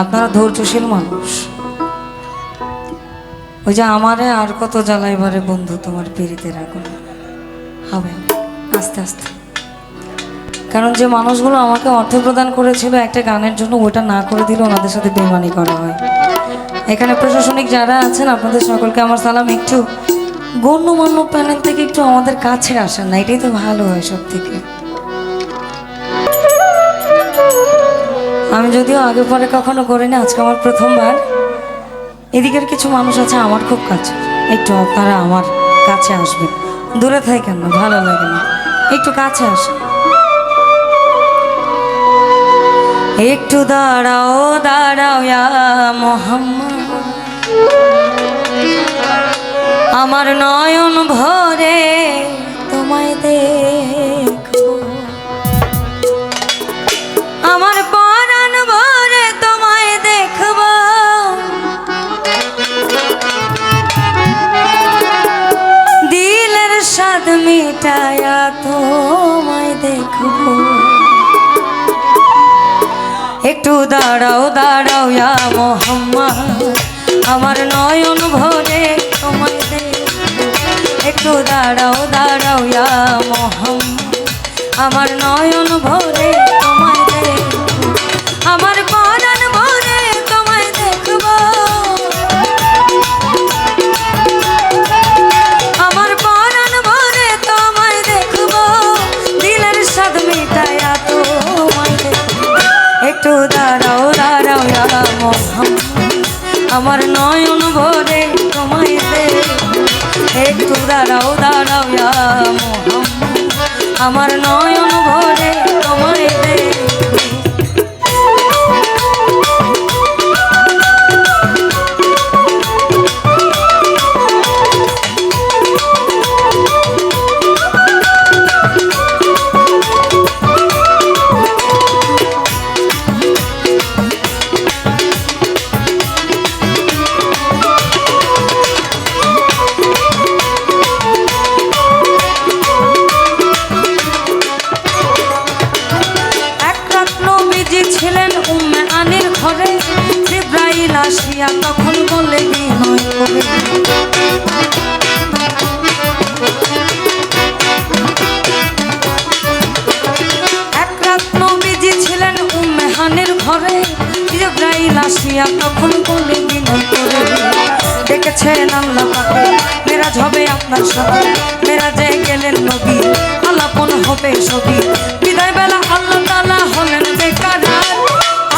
আপনারা ধৈর্যশীল মানুষ। ওই যে আমারে আর কত জ্বালাইবারে বন্ধু তোমার পিরিতের আগুন হবে আস্তে আস্তে। কারণ যে মানুষগুলো আমাকে অর্থ প্রদান করেছিল একটা গানের জন্য, ওটা না করে দিলে ওনাদের সাথে বেইমানি করা হয়। এখানে প্রশাসনিক যারা আছেন আপনাদের সকলকে আমার সালাম। একটু গণ্যমান্য প্যানেল থেকে একটু আমাদের কাছে আসেন না, এটাই তো ভালো হয় সব থেকে। আমি যদিও আগে পরে কখনো করিনি, আজকে আমার প্রথমবার। এদিকের কিছু মানুষ আছে আমার খুব কাছে, একটু আপনারা আমার কাছে আসবেন। দূরে থাকেন না, ভালো লাগে না, একটু কাছে আসেন। একটু দাঁড়াও দাঁড়াও ইয়া মোহাম্মদ, আমার নয়ন ভরে তোমায় দেখো, আমার পরাণ ভরে তোমায় দেখব, দিলের স্বাদ মিটায়া তোমায় দেখব। একটু দাঁড়াও দাঁড়াও ইয়া মোহাম্মদ, আমার নয়ন ভরে তোমায় দেখব। একটু দাঁড়াও দাঁড়াও ইয়া মোহাম্মদ, আমার নয়ন ভরে তোমায় দেখব, আমার পরাণ ভরে তোমায় দেখব, আমার পরাণ ভরে তোমায় দেখব, দিলের স্বাদ মিটায়া তোমায় দেখব। একটু দাঁড়াও দাঁড়াও ইয়া মোহাম্মদ, আমার নয়ন ভরে তোমায় দেখব। একটু দাঁড়াও দাঁড়াও ইয়া মোহাম্মদ, আমার নয়ন ভরে তোমায় দেখব। ছিলেন উম্মে আনির ঘরে, জিবরাইল আসিয়া তখন বলে বিনয় করে, এক রাত নবীজি ছিলেন উম্মে হানির ঘরে, জিবরাইল আসিয়া তখন বলে বিনয় করে, দেখেছেন আল্লাহ পাকে মেরাজ হবে আপনার সাথে, মেরাজে গেলেন নবী আলাপন হবে ছবি, বিদায় বেলা আল্লাহ তাআলা হলেন বেকার,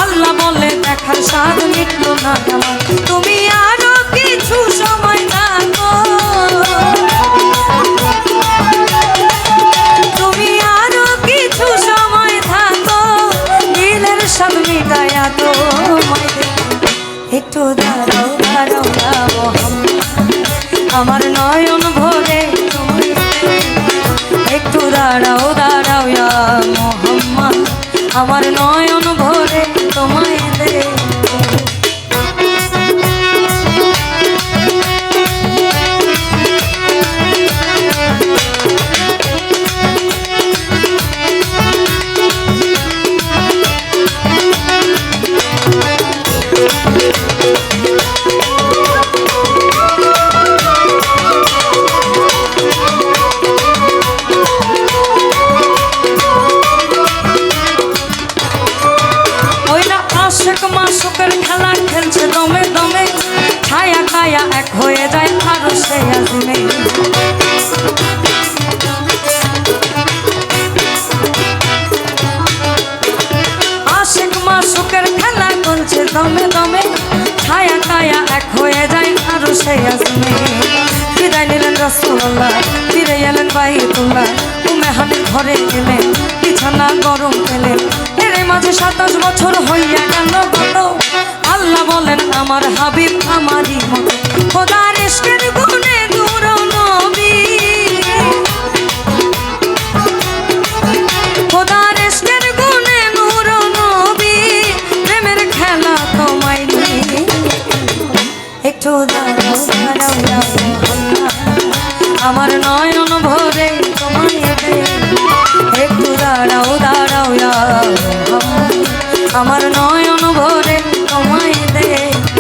আল্লাহ বলে দেখার স্বাদ মিটলো না আমার, তুমি আরো কিছু সময় থাকো, তুমি আরো কিছু সময় থাকো, দিলের স্বাদ মিটায়া তোমায় দেখব। একটু দাঁড়াও দাঁড়াও ইয়া মোহাম্মদ, আমার নয়ন ভরে তোমায় দেখব। একটু দাঁড়াও দাঁড়াও ইয়া মোহাম্মদ, আমার নয়ন ভরে তোমায় দেখব। মাসুকের খেলা খেলছে দমে দমে, ছায়া কায়া এক হয়ে যায় আরো সে আজিমে, আশিক মাসুকের খেলা চলছে দমে দমে, ছায়া কায়া এক হয়ে যায় আরো সে আজিমে, বিদায় নিলেন রাসূলুল্লাহ, ফিরে এলেন বাইতুল্লাহ, উম্মে হানির ঘরে গেলেন, বিছানা গরম পেলেন, এর মাঝে 27 বছর হইয়া গেল কত, আল্লাহ বলেন আমার হাবিব আমারই মতো, খোদার ইশকের গুণে নূর নবী, খোদার ইশকের গুণে নূর নবী, প্রেমের খেলা তোমায় নিয়ে। একটু দাঁড়াও দাঁড়াও ইয়া মোহাম্মদ, আমার নয়ন ভরে তোমায় দেখব। একটু দাঁড়াও দাঁড়াও ইয়া মোহাম্মদ, আমার নয়ন ভরে তোমায় দেখব।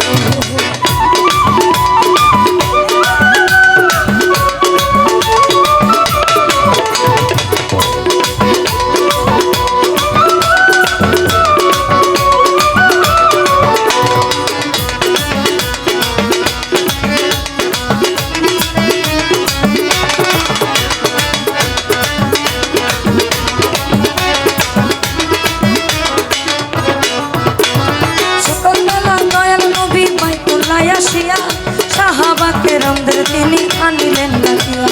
সাহাবাকে রামদের তিনি আনিলেন ডাকিয়া।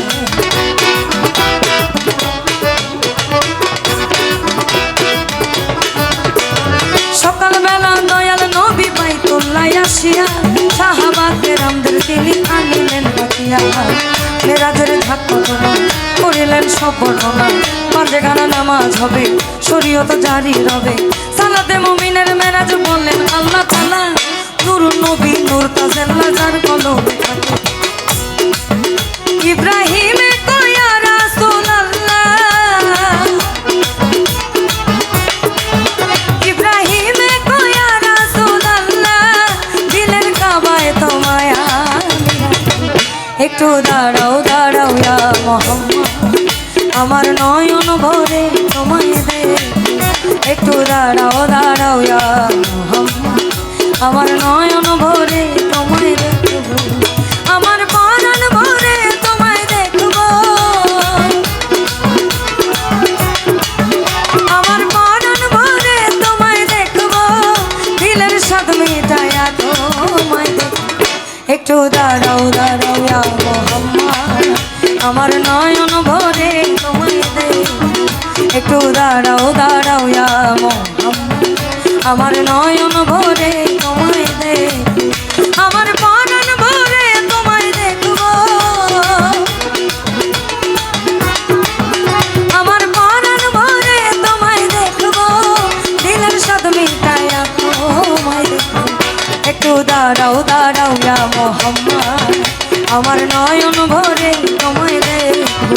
সকালবেলা দয়াল নবী বাইতুল্লাহ আসিয়া সাহাবাকে রামদের তিনি আনিলেন ডাকিয়া। মেরাজের ঝাঁকঘটনা করিলেন সব বর্ণনা, পাঁচগানা নামাজ হবে শরীয়ত জারি রবে। সালাতে মুমিনের মেরাজ বললেন আল্লাহ তাআলা, নূর নবী নূর তাজাল্লা যার কলবে থাকে। ইব্রাহিমে কয়া রাসূলুল্লাহ, ইব্রাহিমে কয়া রাসূলুল্লাহ, দিলের কাবায় তোমায় একটু দাঁড়াও দাঁড়াও ইয়া মুহাম্মদ, আমার নয়ন ভরে তোমায় দেখব। একটু দাঁড়াও দাঁড়াও ইয়া মুহাম্মদ, আমার নয়ন ভরে তোমায় দেখব। আমার পরাণ ভরে তোমায় দেখব। আমার পরাণ ভরে তোমায় দেখব। দিলের স্বাদ মিটায়া তোমায় দেখব। একটু দাঁড়াও দাঁড়াও ইয়া মুহাম্মদ, আমার নয়ন ভরে তোমায় দেখব। একটু দাঁড়াও দাঁড়াও ইয়া মুহাম্মদ, আমার নয়ন ভরে তোমায় দেখব। আমার পরাণ ভরে তোমায় দেখব। আমার পরাণ ভরে তোমায় দেখব। দিলের স্বাদ মিটায়া তোমায় দেখব। একটু দাঁড়াও দাঁড়াও ইয়া মুহাম্মদ, আমার নয়ন ভরে তোমায় দেখব।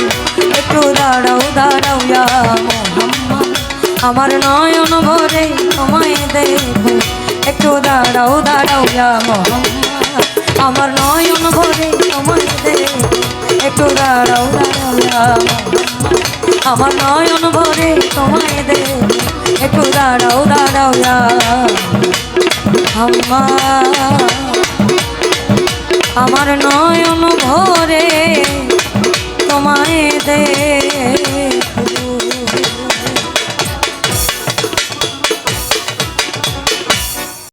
একটু দাঁড়াও দাঁড়াও ইয়া মুহাম্মদ, আমার নয়ন ভরে তোমায় দেখব। একটু দাঁড়াও দাঁড়াও ইয়া মুহাম্মদ, আমার নয়ন ভরে তোমায় দেখব। একটু দাঁড়াও দাঁড়াও ইয়া মুহাম্মদ, আমার নয়ন ভরে তোমায় দেখব। একটু দাঁড়াও দাঁড়াও ইয়া মুহাম্মদ, আমার নয়ন ভরে তোমায় দেখব।